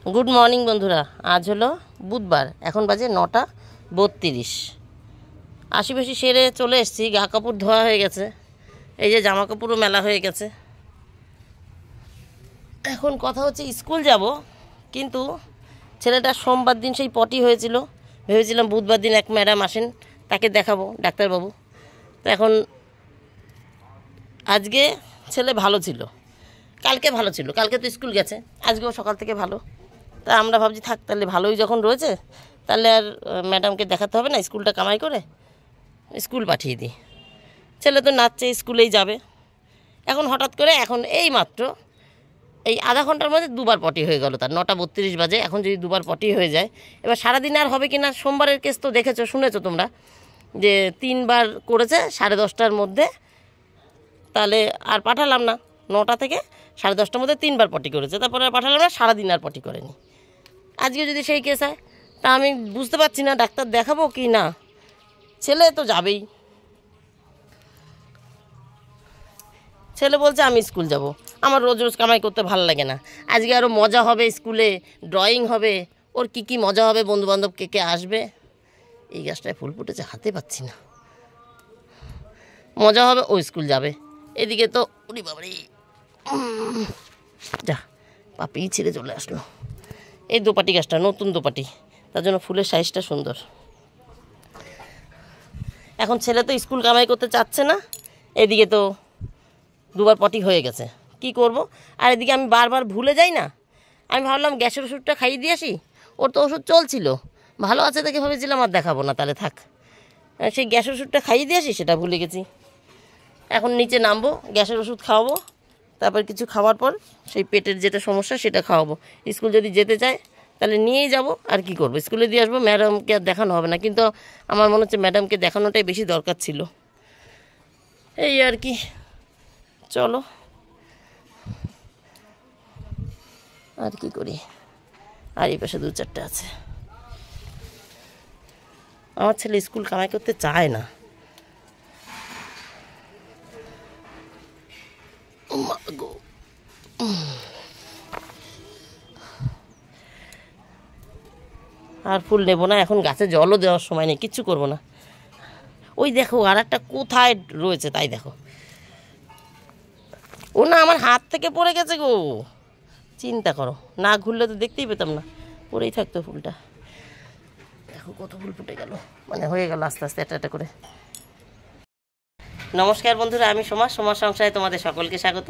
Good morning বন্ধুরা। আজ হলো বুধবার, এখন বাজে 9:32। আশি বেশি সেরে চলে এসেছি। গা কাপড় ধোয়া হয়ে গেছে, এই যে জামা কাপড়ও মেলা হয়ে গেছে। এখন কথা হচ্ছে স্কুল যাব, কিন্তু ছেলেটা সোমবার দিন সেই পটি হয়েছিল, ভেবেছিলাম বুধবার দিন এক ম্যাডাম আসেন, তাকে দেখাবো ডাক্তারবাবু। তো এখন আজকে ছেলে ভালো ছিল, কালকে ভালো ছিল, কালকে তো স্কুল গেছে, আজকেও সকাল থেকে ভালো। তা আমরা ভাবছি থাক, তাহলে ভালোই যখন রয়েছে তাহলে আর ম্যাডামকে দেখাতে হবে না, স্কুলটা কামাই করে স্কুল পাঠিয়ে দিই। ছেলে তো নাচছে, স্কুলেই যাবে। এখন হঠাৎ করে এখন এই মাত্র এই আধা ঘন্টার মধ্যে দুবার পটি হয়ে গেল তার। 9:32 বাজে, এখন যদি দুবার পটি হয়ে যায়, এবার সারাদিন আর হবে কি না। সোমবারের কেস তো দেখেছো, শুনেছো তোমরা, যে 3বার করেছে 10:30টার মধ্যে। তাহলে আর পাঠালাম না, 9টা থেকে 10:30টার মধ্যে 3বার পটি করেছে, তারপরে আর পাঠালাম না, সারাদিন আর পটি করেনি। আজকে যদি সেই কেস হয়, তা আমি বুঝতে পারছি না ডাক্তার দেখাবো কি না। ছেলে তো যাবেই, ছেলে বলছে আমি স্কুল যাব, আমার রোজ রোজ কামাই করতে ভালো লাগে না। আজকে আরও মজা হবে, স্কুলে ড্রয়িং হবে, ওর কি কি মজা হবে, বন্ধুবান্ধব কে কে আসবে। এই গাছটায় ফুল ফুটেছে, হাতে পাচ্ছি না। মজা হবে, ও স্কুল যাবে। এদিকে তো উরি বাবারি, যা পাপি ছিঁড়ে চলে আসলো। এই দোপাটি গাছটা নতুন দোপাটি, তার জন্য ফুলের সাইজটা সুন্দর। এখন ছেলে তো স্কুল কামাই করতে চাচ্ছে না, এদিকে তো দুবার পটি হয়ে গেছে, কি করব। আর এদিকে আমি বারবার ভুলে যাই না। আমি ভাবলাম গ্যাসের ওষুধটা খাইয়ে দিয়ে আসি, ওর তো ওষুধ চলছিল, ভালো আছে দেখে ভেবেছিলাম আর দেখাবো না, তাহলে থাক। সেই গ্যাসের ওষুধটা খাইয়ে দিয়ে আসি, সেটা ভুলে গেছি। এখন নিচে নামবো, গ্যাসের ওষুধ খাওয়াবো, তারপর কিছু খাওয়ার পর সেই পেটের যেটা সমস্যা সেটা খাওয়াবো। স্কুল যদি যেতে চায় তাহলে নিয়েই যাব, আর কি করব, স্কুলে দিয়ে আসবো। ম্যাডামকে আর দেখানো হবে না, কিন্তু আমার মনে হচ্ছে ম্যাডামকে দেখানোটাই বেশি দরকার ছিল। এই আর কি, চলো আর কি করি। আর এই পাশে 2-4টে আছে। আমার ছেলে স্কুল কামাই করতে চায় না। আর ফুল নেবো না, এখন গাছে জলও দেওয়ার সময় নেই, কিচ্ছু করবো না। ওই দেখো আর একটা কোথায় রয়েছে তাই দেখো, ও না আমার হাত থেকে পড়ে গেছে গো। চিন্তা করো, না ঘুরলে তো দেখতেই পেতাম না, পড়েই থাকতো ফুলটা। দেখো কত ফুল ফুটে গেল, মানে হয়ে গেল আস্তে আস্তে একটা একটা করে। নমস্কার বন্ধুরা, আমি সমাজ সংসারে তোমাদের সকলকে স্বাগত।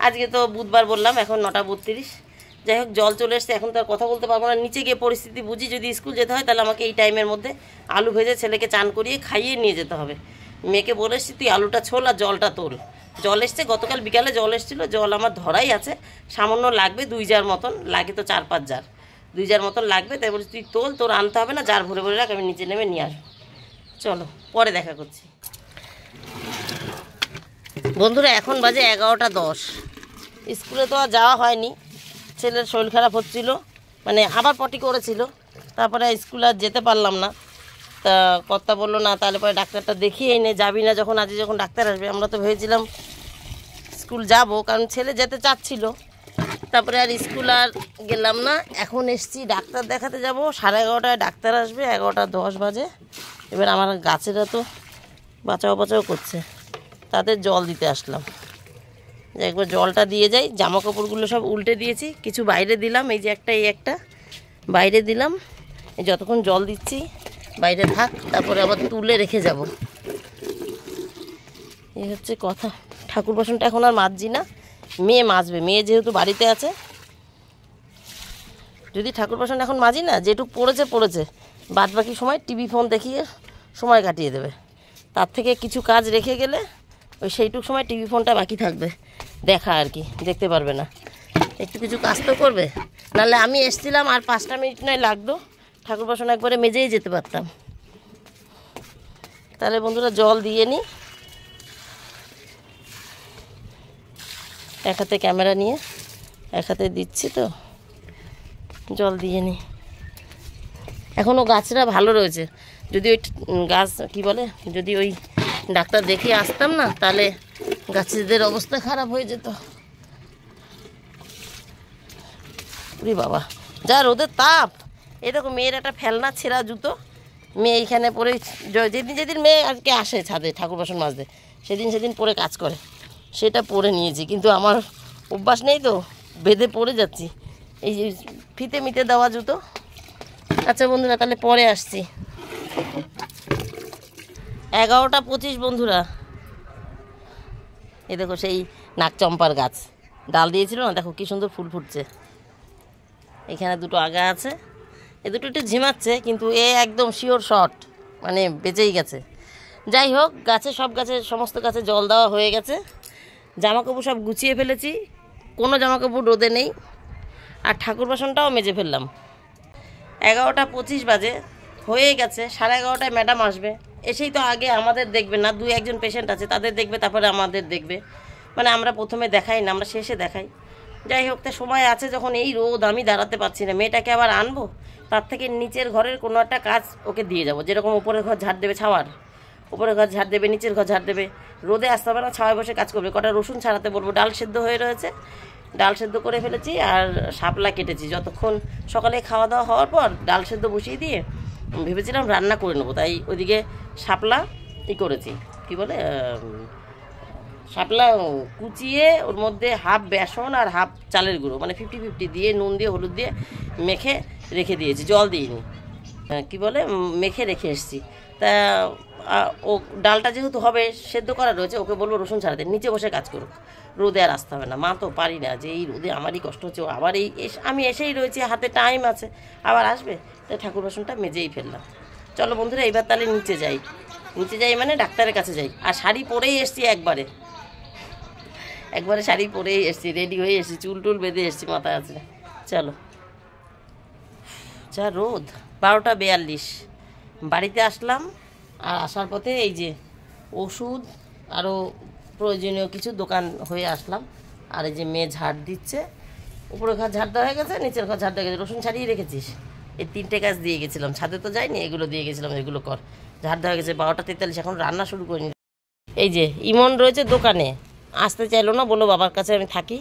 আজকে তো বুধবার বললাম, এখন 9:32। যাই হোক, জল চলে এসছে, এখন তো আর কথা বলতে পারবো না। নিচে গিয়ে পরিস্থিতি বুঝি, যদি স্কুল যেতে হয় তাহলে আমাকে এই টাইমের মধ্যে আলু ভেজে ছেলেকে চান করিয়ে খাইয়ে নিয়ে যেতে হবে। মেয়েকে বলে এসছি তুই আলুটা ছোল আর জলটা তোল। জল এসছে, গতকাল বিকালে জল এসেছিলো, জল আমার ধরাই আছে, সামান্য লাগবে 2 জার মতন, লাগে তো 4-5 জার, 2 জার মতন লাগবে। তাই বলছি তুই তোল, তোর আনতে হবে না, জার ভরে ভরে রাখ, আমি নিচে নেমে নিয়ে আসবো। চলো পরে দেখা করছি বন্ধুরা। এখন বাজে 11:10। স্কুলে তো আর যাওয়া হয়নি, ছেলের শরীর খারাপ হচ্ছিল, মানে আবার পটি করেছিল, তারপরে স্কুল আর যেতে পারলাম না। তা কর্তা বললো না, তাহলে পরে ডাক্তারটা দেখিয়েই নে, যাবি না যখন, আজকে যখন ডাক্তার আসবে। আমরা তো ভেবেছিলাম স্কুল যাব, কারণ ছেলে যেতে চাচ্ছিল। তারপরে আর স্কুল আর গেলাম না। এখন এসছি ডাক্তার দেখাতে যাব, 11:30টায় ডাক্তার আসবে, 11:10 বাজে। এবার আমার গাছেরা তো বাঁচাও করছে, তাদের জল দিতে আসলাম, যে একবার জলটা দিয়ে যাই। জামা কাপড়গুলো সব উল্টে দিয়েছি, কিছু বাইরে দিলাম, এই যে একটা বাইরে দিলাম। যতক্ষণ জল দিচ্ছি বাইরে থাক, তারপরে আবার তুলে রেখে যাব। এই হচ্ছে কথা। ঠাকুর বাসনটা এখন আর মাজছি না, মেয়ে মাজবে, মেয়ে যেহেতু বাড়িতে আছে। যদি ঠাকুর বাসন এখন মাজি না, যেটুকু পড়েছে, বাদ বাকি সময় টিভি ফোন দেখিয়ে সময় কাটিয়ে দেবে। তার থেকে কিছু কাজ রেখে গেলে ওই সেইটুক সময় টিভি ফোনটা বাকি থাকবে দেখা, আর কি দেখতে পারবে না। একটু কিছু কাজ তো করবে, নাহলে আমি এসছিলাম আর 5টা মিনিট নয় লাগতো, ঠাকুর বাসন একবারে মেজেই যেতে পারতাম। তাহলে বন্ধুরা জল দিয়ে নিই, এক হাতে ক্যামেরা নিয়ে এক হাতে দিচ্ছি, তো জল দিয়ে নিই। এখনও গাছটা ভালো রয়েছে, যদি ওই গাছ কী বলে, যদি ওই ডাক্তার দেখিয়ে আসতাম না, তাহলে গাছেদের অবস্থা খারাপ হয়ে যেত। ওরে বাবা, যা রোদের তাপ। এই দেখো মেয়ের একটা ফেলনা ছেঁড়া জুতো, মেয়ে এইখানে পরে যেদিন যেদিন মেয়ে আজকে আসে ছাদে ঠাকুর বাসন মাজতে, সেদিন পরে কাজ করে, সেটা পরে নিয়েছি। কিন্তু আমার অভ্যাস নেই তো, বেঁধে পড়ে যাচ্ছি। এই যে ফিতে মিতে দেওয়া জুতো। আচ্ছা বন্ধুরা, তাহলে পরে আসছি। 11টা 25 বন্ধুরা। এই দেখো সেই নাকচম্পার গাছ, ডাল দিয়েছিল না, দেখো কি সুন্দর ফুল ফুটছে। এখানে দুটো আগা আছে, এ দুটো একটু ঝিমাচ্ছে, কিন্তু এ একদম শিওর শট, মানে বেঁচেই গেছে। যাই হোক, সমস্ত গাছে জল দেওয়া হয়ে গেছে। জামাকাপড় সব গুছিয়ে ফেলেছি, কোনো জামাকাপড় রোদে নেই। আর ঠাকুর বাসনটাও মেজে ফেললাম। 11টা 25 বাজে, হয়ে গেছে। 11:30টায় ম্যাডাম আসবে। এসেই তো আগে আমাদের দেখবে না, 2-1 পেশেন্ট আছে, তাদের দেখবে, তারপরে আমাদের দেখবে। মানে আমরা প্রথমে দেখাই না, আমরা শেষে দেখাই। যাই হোক, তা সময় আছে যখন, এই রোদ আমি দাঁড়াতে পারছি না। মেয়েটাকে আবার আনবো, তার থেকে নিচের ঘরের কোনো একটা কাজ ওকে দিয়ে যাবো। যেরকম উপরের ঘর ঝাড় দেবে, ছাওয়ার উপরের ঘর ঝাড় দেবে, নিচের ঘর ঝাড় দেবে। রোদে আসতে হবে না, ছাওয়ায় বসে কাজ করবে। কটা রসুন ছাড়াতে বলবো। ডাল সেদ্ধ হয়ে রয়েছে, ডাল সেদ্ধ করে ফেলেছি। আর শাপলা কেটেছি, যতক্ষণ সকালে খাওয়া দাওয়া হওয়ার পর ডাল সেদ্ধ বসিয়ে দিয়ে ভেবেছিলাম রান্না করে নেবো। তাই ওইদিকে শাপলা করেছি, কি বলে, শাপলা কুচিয়ে ওর মধ্যে হাফ বেসন আর হাফ চালের গুঁড়ো, মানে 50-50 দিয়ে, নুন দিয়ে হলুদ দিয়ে মেখে রেখে দিয়েছি, জল দিইনি, কি বলে, মেখে রেখে এসেছি। তা ও ডালটা যেহেতু হবে, সেদ্ধ করা রয়েছে, ওকে বলবো রসুন ছাড়াতে, নিচে বসে কাজ করুক, রোদে আর আসতে হবে না। মা তো পারি না, যে এই রোদে আমারই কষ্ট হচ্ছে, ও আবার আমি এসেই রয়েছি, হাতে টাইম আছে, আবার আসবে। তাই ঠাকুর বাসনটা মেজেই ফেললাম। চলো বন্ধুরা, এইবার তাহলে নিচে যাই মানে ডাক্তারের কাছে যাই। আর শাড়ি পরেই এসছি, একবারে শাড়ি পরেই এসছি, রেডি হয়ে এসছি, চুল টুল বেঁধে এসছি, মাথায় আছে। চলো, যা রোদ। 12টা 42 বাড়িতে আসলাম। আর আসার পথে এই যে ওষুধ আরও প্রয়োজনীয় কিছু দোকান হয়ে আসলাম। আর এই যে মেয়ে ঝাড় দিচ্ছে, উপরের ঘর ঝাড় দেওয়া হয়ে গেছে, নিচের ঘর ঝাড় দেওয়া গেছে। রসুন ছাড়িয়ে রেখেছিস, এই 3টে কাজ দিয়ে গেছিলাম, ছাদে তো যাইনি, এগুলো দিয়ে গেছিলাম, এগুলো কর। ঝাড় দেওয়া গেছে। 12টা 43, এখন রান্না শুরু করিনি। এই যে ইমন রয়েছে দোকানে, আসতে চাইলো না, বললো বাবার কাছে আমি থাকি।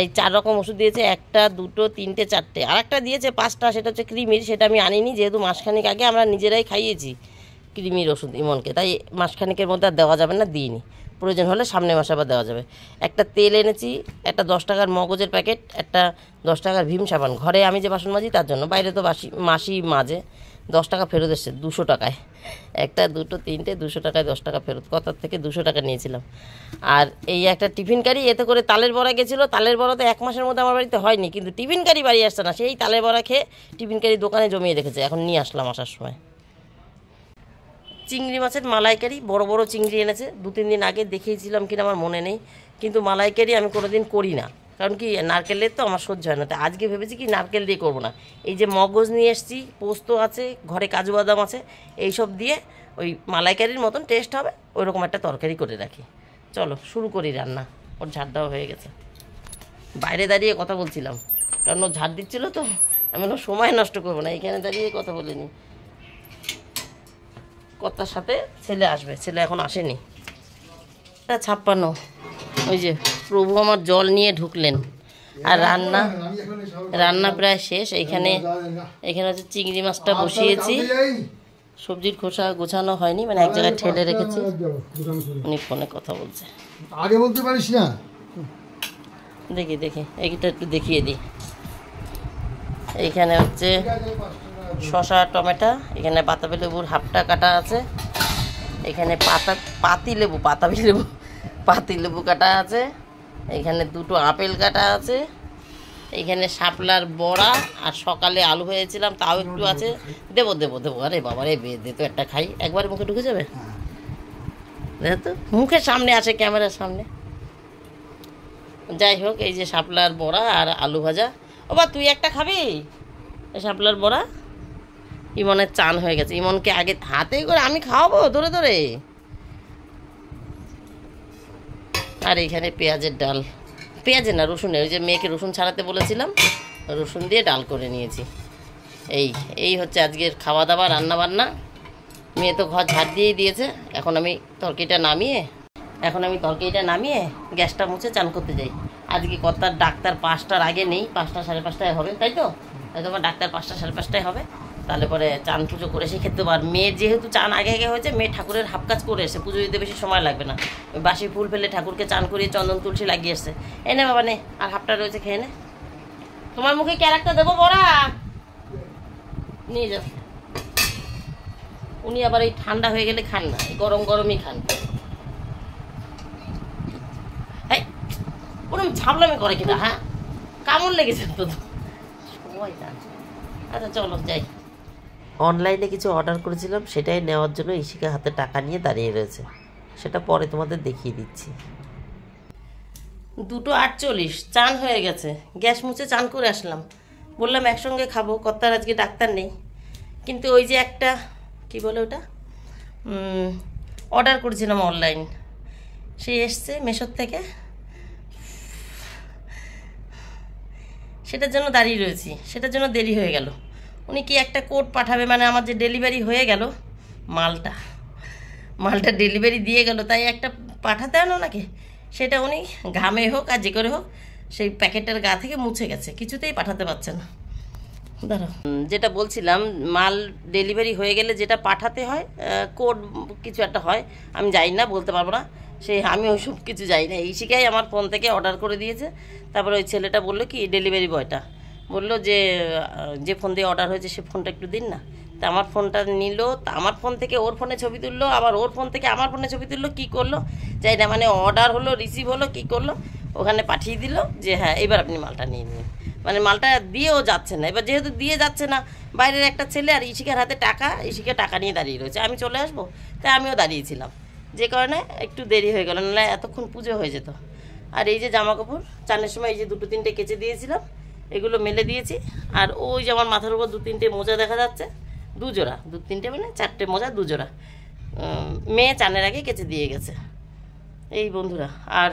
এই 4 রকম ওষুধ দিয়েছে, 1, 2, 3, 4। আর একটা দিয়েছে 5টা, সেটা হচ্ছে ক্রিমির, সেটা আমি আনিনি, যেহেতু মাসখানিক আগে আমরা নিজেরাই খাইয়েছি ক্রিমির ওষুধ ইমনকে, তাই মাসখানিকের মধ্যে আর দেওয়া যাবে না, দিইনি। প্রয়োজন হলে সামনে মাসে আবার দেওয়া যাবে। একটা তেল এনেছি, একটা 10 টাকার মগজের প্যাকেট, একটা 10 টাকার ভীম সাবান। ঘরে আমি যে বাসন মাজি তার জন্য, বাইরে তো মাসি মাজে। 10 টাকা ফেরত এসছে 200 টাকায়, 1, 2, 3, 200 টাকায় 10 টাকা ফেরত। কথার থেকে 200 টাকা নিয়েছিলাম। আর এই একটা টিফিন কারি, এতে করে তালের বড়া গেছিলো। তালের বড়া তো 1 মাসের মধ্যে আমার বাড়িতে হয়নি, কিন্তু টিফিন কারি বাড়ি আসছে না, সেই তালের বড়া খেয়ে টিফিন কারি দোকানে জমিয়ে রেখেছে, এখন নিয়ে আসলাম আসার সময়। চিংড়ি মাছের মালাইকারি, বড় বড় চিংড়ি এনেছে। 2-3 দিন আগে দেখিয়েছিলাম কিনা আমার মনে নেই, কিন্তু মালাইকারি আমি কোনোদিন করি না, কারণ কি নারকেলের তো আমার সহ্য হয় না। তাই আজকে ভেবেছি কি নারকেল দিয়ে করবো না। এই যে মগজ নিয়ে এসেছি, পোস্ত আছে ঘরে, কাজু বাদাম আছে, এইসব দিয়ে ওই মালাইকারির মতন টেস্ট হবে, ওইরকম একটা তরকারি করে রাখি। চলো শুরু করি রান্না। ওর ঝাড় দেওয়া হয়ে গেছে, বাইরে দাঁড়িয়ে কথা বলছিলাম, কারণ ও ঝাড় দিচ্ছিলো তো, আমি সময় নষ্ট করবো না, এইখানে দাঁড়িয়ে কথা বলিনি। কর্তার সাথে ছেলে আসবে, ছেলে এখন আসেনি। 56, ওই যে প্রভু আমার জল নিয়ে ঢুকলেন। আর রান্না প্রায় শেষ। এখানে হচ্ছে চিংড়ি মাছটা বসিয়েছি, সবজির খোসা গোছানো হয়নি, মানে এক জায়গায় ঠেলে রেখেছি। উনি ফোনে কথা বলছে, আগে বলতে পারিস না। দেখি এইটা একটু দেখিয়ে দিই। এইখানে হচ্ছে শসা, টমেটো, এখানে বাতাবি লেবুর হাফটা কাটা আছে, এখানে পাতি লেবু কাটা আছে, এখানে 2টো আপেল কাটা আছে, এখানে শাপলার বড়া, আর সকালে আলু হয়েছিলাম তাও একটু আছে। দেবো। আরে বাবা রে, দে তো একটা খাই, একবারে মুখে ঢুকে যাবে। দেখ তো, মুখের সামনে আসে, ক্যামেরার সামনে। যাই হোক, এই যে শাপলার বড়া আর আলু ভাজা। ও বা তুই একটা খাবি? এই শাপলার বড়া। ইমনের চান হয়ে গেছে, ইমনকে আগে হাতে করে আমি খাওয়াবো ধরে। আর এইখানে পেঁয়াজের ডাল, পেঁয়াজের না রসুনের, ওই যে মেয়েকে রসুন ছাড়াতে বলেছিলাম, রসুন দিয়ে ডাল করে নিয়েছি। এই হচ্ছে আজকের খাওয়া দাওয়া, রান্না বান্না। মেয়ে তো ঘর ঝাড় দিয়েই দিয়েছে। এখন আমি তরকারিটা নামিয়ে গ্যাসটা মুছে চান করতে যাই। আজকে কর্তার ডাক্তার 5টার আগে নেই, 5টা 5:30টায় হবে, তাই তো? তাই তোমার ডাক্তার 5টা 5:30টায় হবে। তাহলে পরে চান পুজো করে এসে খেতে পার। মেয়ের যেহেতু চান আগে আগে হয়েছে, মেয়ে ঠাকুরের হাফ কাজ করে এসে পুজো দিতে বেশি সময় লাগবে না। বাসি ফুল ফেলে ঠাকুরকে চান করিয়ে চন্দন তুলসী লাগিয়ে এসছে। এনে বাবা নে, আর হাফটা রয়েছে, খেয়ে নে। তোমার মুখে ক্যারেক্টার দেবো বড়া, নিয়ে যাও। উনি আবার এই ঠান্ডা হয়ে গেলে খান না, গরম গরমই খান। এই ওরকম ছাবলামি করে কিনা, হ্যাঁ কামড় লেগেছে তো সবাই জানে। আচ্ছা চলো যাই। অনলাইনে কিছু অর্ডার করেছিলাম, সেটাই নেওয়ার জন্য ইশিকা হাতে টাকা নিয়ে দাঁড়িয়ে রয়েছে, সেটা পরে তোমাদের দেখিয়ে দিচ্ছি। 2:48 চান হয়ে গেছে, গ্যাস মুছে চান করে আসলাম। বললাম একসঙ্গে খাবো, কর্তার আজকে ডাক্তার নেই। কিন্তু ওই যে একটা কি বলে ওটা অর্ডার করেছিলাম অনলাইন, সে এসছে মেশোর থেকে, সেটার জন্য দাঁড়িয়ে রয়েছি, সেটার জন্য দেরি হয়ে গেল। উনি কি একটা কোড পাঠাবে, মানে আমার যে ডেলিভারি হয়ে গেল মালটা ডেলিভারি দিয়ে গেল, তাই একটা পাঠাতে হয় না ওনাকে, সেটা উনি ঘামে হোক আর যে করে হোক সেই প্যাকেটের গা থেকে মুছে গেছে, কিছুতেই পাঠাতে পারছে না। ধরো যেটা বলছিলাম, মাল ডেলিভারি হয়ে গেলে যেটা পাঠাতে হয় কোড কিছু একটা হয়, আমি জানি না, বলতে পারবো না, আমি ওইসব কিছু জানি না। ইশিকাই আমার ফোন থেকে অর্ডার করে দিয়েছে। তারপরে ওই ছেলেটা বললো কি, ডেলিভারি বয়টা বললো যে ফোন দিয়ে অর্ডার হয়েছে সে ফোনটা একটু দিন না। তা আমার ফোনটা নিল, আমার ফোন থেকে ওর ফোনে ছবি তুললো, আবার ওর ফোন থেকে আমার ফোনে ছবি তুললো, কী করলো যাই না, মানে অর্ডার হলো, রিসিভ হলো, কী করলো, ওখানে পাঠিয়ে দিল যে হ্যাঁ এবার আপনি মালটা নিয়ে নিন। মানে মালটা দিয়েও যাচ্ছে না। এবার যেহেতু দিয়ে যাচ্ছে না, বাইরের একটা ছেলে আর ইশিকার হাতে টাকা, ইশিকা টাকা নিয়ে দাঁড়িয়ে রয়েছে, আমি চলে আসবো, তাই আমিও দাঁড়িয়েছিলাম, যে কারণে একটু দেরি হয়ে গেল, নাহলে এতক্ষণ পুজো হয়ে যেত। আর এই যে জামা কাপড় চানের সময় এই যে 2-3টে কেচে দিয়েছিলাম, এগুলো মেলে দিয়েছি। আর ওই যে আমার মাথার উপর 2-3টে মোজা দেখা যাচ্ছে, 2 জোড়া, 2-3টে মানে 4টে মোজা 2 জোড়া, মেয়ে চানের আগে কেচে দিয়ে গেছে। এই বন্ধুরা, আর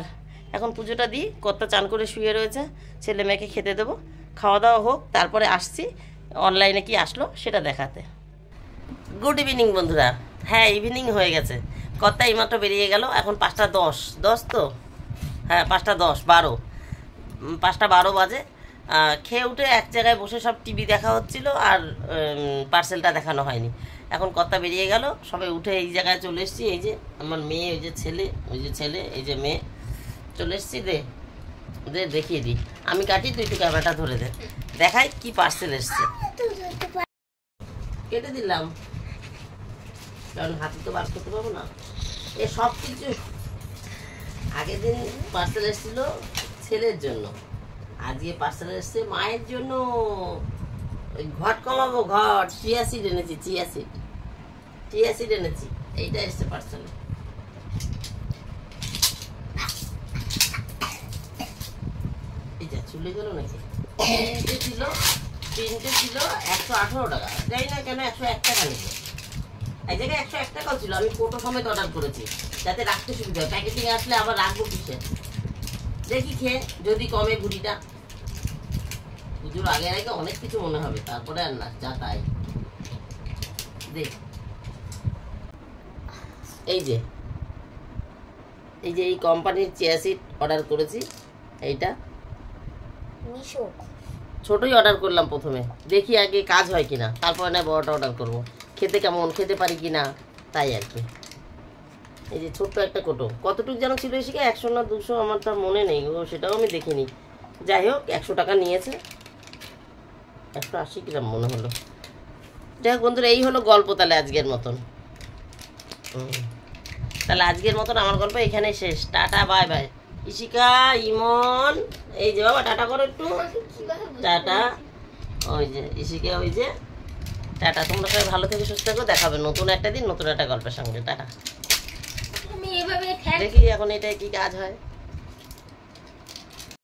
এখন পুজোটা দিই, কর্তা চান করে শুয়ে রয়েছে, ছেলে মেয়েকে খেতে দেবো, খাওয়া দাওয়া হোক, তারপরে আসছি অনলাইনে কি আসলো সেটা দেখাতে। গুড ইভিনিং বন্ধুরা। হ্যাঁ ইভিনিং হয়ে গেছে, কর্তা এইমাত্র বেরিয়ে গেল, এখন 5:10 তো, হ্যাঁ 5:10 5:12 বাজে। খেয়ে উঠে এক জায়গায় বসে সব টিভি দেখা হচ্ছিল, আর পার্সেলটা দেখানো হয়নি। এখন কর্তা বেরিয়ে গেল, সবাই উঠে এই জায়গায় চলে এসেছি। এই যে আমার মেয়ে, ওই যে ছেলে, এই যে মেয়ে, চলে এসেছি। দেখিয়ে দিই, আমি কাটি, তুই একটু ক্যামেরাটা ধরে দেখাই কি পার্সেল এসছে। কেটে দিলাম, কারণ হাতে তো বার করতে পারবো না। এ সব কিছু আগের দিন পার্সেল এসেছিল ছেলের জন্য, আজকে পার্সেল এসছে মায়ের জন্য। ঘট কমাবো, ঘট, চিয়া সিড এনেছি, চিয়া সিড এনেছি, এইটা এসছে পার্সেলে। এইটা চলে গেল নাকি? তিনটে ছিল 118 টাকা, যাই না কেন 101 টাকা নিল। এই জায়গায় 101 টাকাও ছিল, আমি কোটো সমেত অর্ডার করেছি যাতে রাখতে সুবিধা হয়, প্যাকেটিং আসলে আবার রাখবো কিসে। দেখি খেয়ে যদি কমে বুড়িটা, পুজোর আগে আগে অনেক কিছু মনে হবে, তারপরে আর না, যা তাই। দেখ এই যে এই কোম্পানির চেয়ার সিট অর্ডার করেছি, এইটা ছোটই অর্ডার করলাম প্রথমে, দেখি আগে কাজ হয় কিনা, তারপরে না বড়টা অর্ডার করবো, খেতে কেমন, খেতে পারি কিনা, তাই আর কি। এই যে ছোট্ট একটা কোটো, কতটুকু যেন ছিল এসে 100 না 200 আমার তার মনে নেই, সেটাও আমি দেখিনি। যাই হোক 100 টাকা নিয়েছে, 180 গ্রাম মনে হলো। যাই হোক বন্ধুরা, এই হলো গল্প তাহলে আজকের মতন। তাহলে আজকের মতন আমার গল্প এখানেই শেষ। Tata, bye bye. Ishika, Emon, এই যে বাবা টাটা করো একটু, টাটা। ওই যে ইশিকা, ওই যে টাটা। তোমরা সবাই ভালো থেকে সুস্থ থাকো, দেখাবে নতুন একটা দিন নতুন একটা গল্পের সঙ্গে। টাটা। দেখি এখন এটাই কি কাজ হয়।